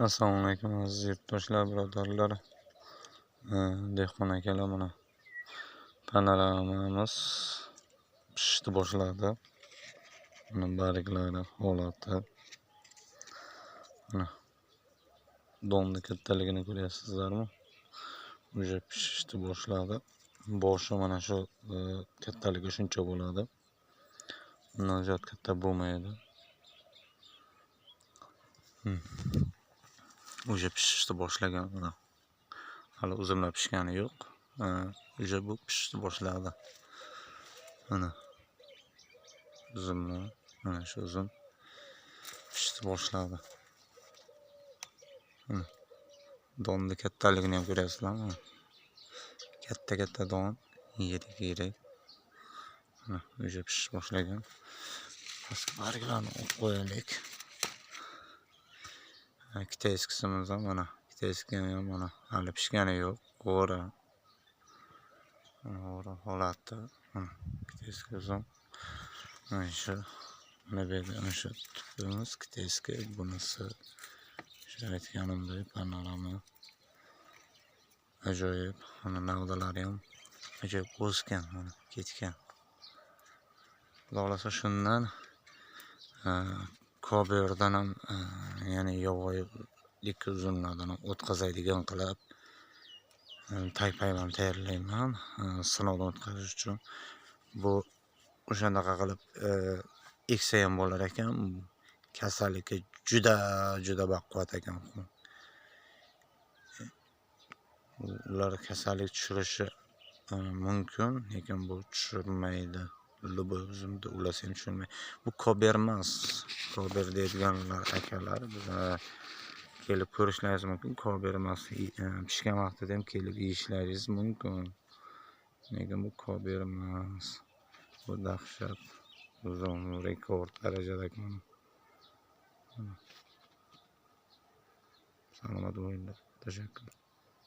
Assalomu alaykum aziz yurtdoshlar, birodarlar, dehqon akalar. Mana panoramamiz pishishni boshladi. Mana barglari holati. Mana donni kattaligini ko'ryapsizlarmi? Уже pishishni boshladi. Boshi mana shu kattaligi shuncha bo'ladi. Bundan ziyod katta bo'lmaydi. Уже pishishni boshlagan. Mana hali uzumlar pishgani yo'q. Уже bu pishishni boshladi. Mana uzumlar, mana shu uzum pishishni boshladi. Donni kattaligini ham ko'ryapsizlarmi? Katta don, yirik. Mana уже pishish boshlagan. Pastga barglarni olib qo'yaylik. Kitayskimiz ham mana, kitayski ham mana hali pishgani yo'q. G'o'ra holati. Mana kitayski uzum. Mana shu mana bu yerda ana shu tupimiz kitayski, bunisi shu aytganimdek panorama. Ajoyib. Mana navdalari ham ajoyib o'sgan, mana ketgan. Xudo xolasa shundan koberdan ham ya'ni yovvoyilik uzumlardan ham o'tkazadigan qilib taypayman tayyorlayman sinovdan o'tkazish uchun. Bu o'shanaqa qilib eksa ham bo'lar ekan. Kasallikka juda baquvvat ekan. Ular kasallik tushirishi mumkin, lekin bu tushirmaydi. Любой uzumda ular ham tushirmaydi. Bu kober emas. Kober deydiganlar akalar kelib ko'rishlaringiz mumkin. Kober emas. Pishgan vaqtida ham kelib yeyishlaringiz mumkin. Lekin bu kober emas. Bu dahshat uzum, rekord darajadagi. Salomat bo'linglar. Tashakkur.